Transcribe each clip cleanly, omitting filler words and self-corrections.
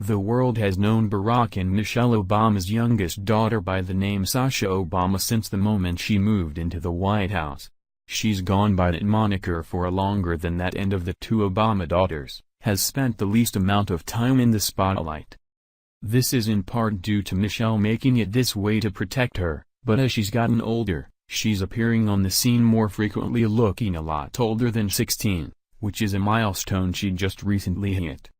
The world has known Barack and Michelle Obama's youngest daughter by the name Sasha Obama since the moment she moved into the White House. She's gone by that moniker for longer than that, and of the two Obama daughters, has spent the least amount of time in the spotlight. This is in part due to Michelle making it this way to protect her, but as she's gotten older, she's appearing on the scene more frequently, looking a lot older than 16, which is a milestone she just recently hit.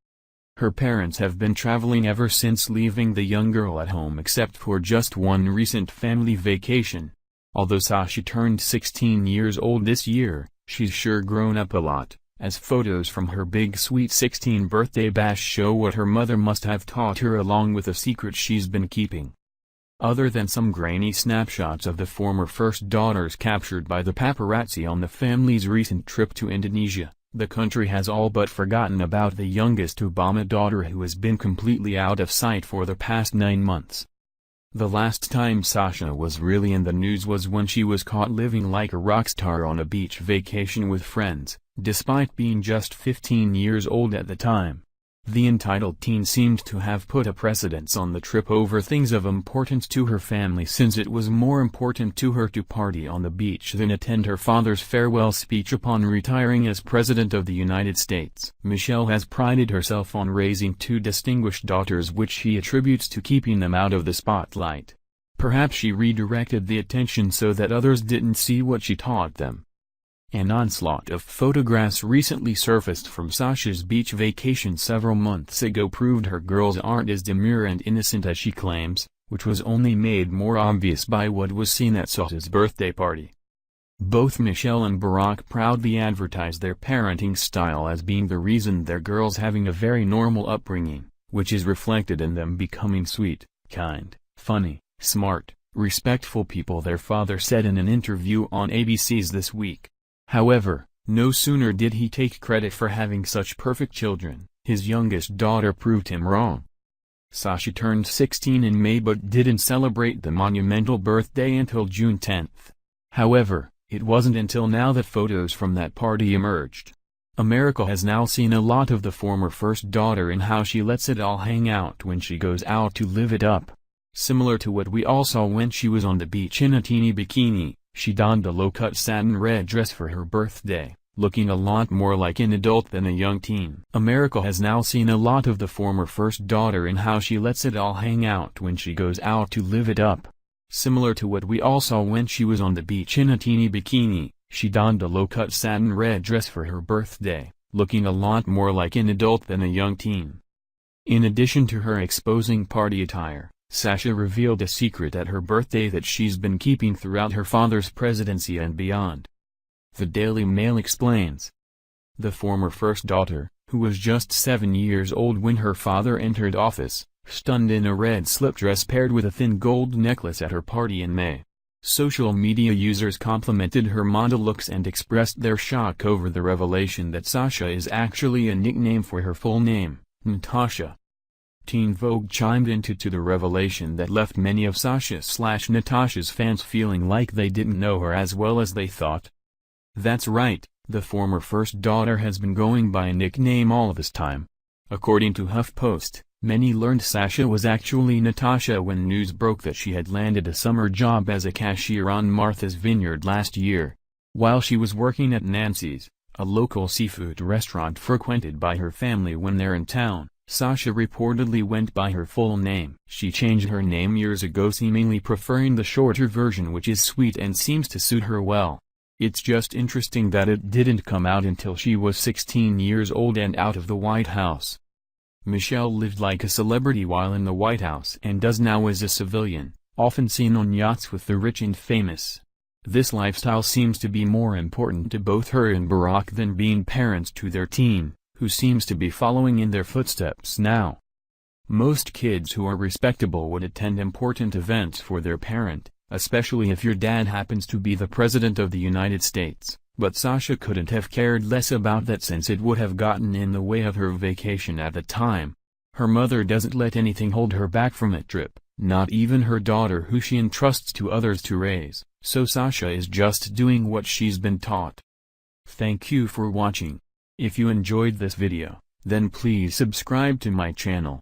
Her parents have been traveling ever since, leaving the young girl at home except for just one recent family vacation. Although Sasha turned 16 years old this year, she's sure grown up a lot, as photos from her big sweet 16 birthday bash show what her mother must have taught her, along with a secret she's been keeping. Other than some grainy snapshots of the former first daughters captured by the paparazzi on the family's recent trip to Indonesia, the country has all but forgotten about the youngest Obama daughter, who has been completely out of sight for the past 9 months. The last time Sasha was really in the news was when she was caught living like a rock star on a beach vacation with friends, despite being just 15 years old at the time. The entitled teen seemed to have put a precedence on the trip over things of importance to her family, since it was more important to her to party on the beach than attend her father's farewell speech upon retiring as President of the United States. Michelle has prided herself on raising two distinguished daughters, which she attributes to keeping them out of the spotlight. Perhaps she redirected the attention so that others didn't see what she taught them. An onslaught of photographs recently surfaced from Sasha's beach vacation several months ago proved her girls aren't as demure and innocent as she claims, which was only made more obvious by what was seen at Sasha's birthday party. Both Michelle and Barack proudly advertise their parenting style as being the reason their girls having a very normal upbringing, which is reflected in them becoming sweet, kind, funny, smart, respectful people, their father said in an interview on ABC's This Week. However, no sooner did he take credit for having such perfect children, his youngest daughter proved him wrong. Sasha turned 16 in May but didn't celebrate the monumental birthday until June 10. However, it wasn't until now that photos from that party emerged. America has now seen a lot of the former first daughter in how she lets it all hang out when she goes out to live it up. Similar to what we all saw when she was on the beach in a teeny bikini, she donned a low-cut satin red dress for her birthday, looking a lot more like an adult than a young teen. America has now seen a lot of the former first daughter in how she lets it all hang out when she goes out to live it up. Similar to what we all saw when she was on the beach in a teeny bikini, she donned a low-cut satin red dress for her birthday, looking a lot more like an adult than a young teen. In addition to her exposing party attire, Sasha revealed a secret at her birthday that she's been keeping throughout her father's presidency and beyond. The Daily Mail explains. The former first daughter, who was just 7 years old when her father entered office, stunned in a red slip dress paired with a thin gold necklace at her party in May. Social media users complimented her model looks and expressed their shock over the revelation that Sasha is actually a nickname for her full name, Natasha. Teen Vogue chimed into the revelation that left many of Sasha/Natasha's fans feeling like they didn't know her as well as they thought. That's right, the former first daughter has been going by a nickname all this time. According to HuffPost, many learned Sasha was actually Natasha when news broke that she had landed a summer job as a cashier on Martha's Vineyard last year. While she was working at Nancy's, a local seafood restaurant frequented by her family when they're in town, Sasha reportedly went by her full name. She changed her name years ago, seemingly preferring the shorter version, which is sweet and seems to suit her well. It's just interesting that it didn't come out until she was 16 years old and out of the White House. Michelle lived like a celebrity while in the White House and does now as a civilian, often seen on yachts with the rich and famous. This lifestyle seems to be more important to both her and Barack than being parents to their teen, who seems to be following in their footsteps now. Most kids who are respectable would attend important events for their parent, especially if your dad happens to be the President of the United States, but Sasha couldn't have cared less about that since it would have gotten in the way of her vacation at the time. Her mother doesn't let anything hold her back from a trip, not even her daughter who she entrusts to others to raise, so Sasha is just doing what she's been taught. Thank you for watching. If you enjoyed this video, then please subscribe to my channel.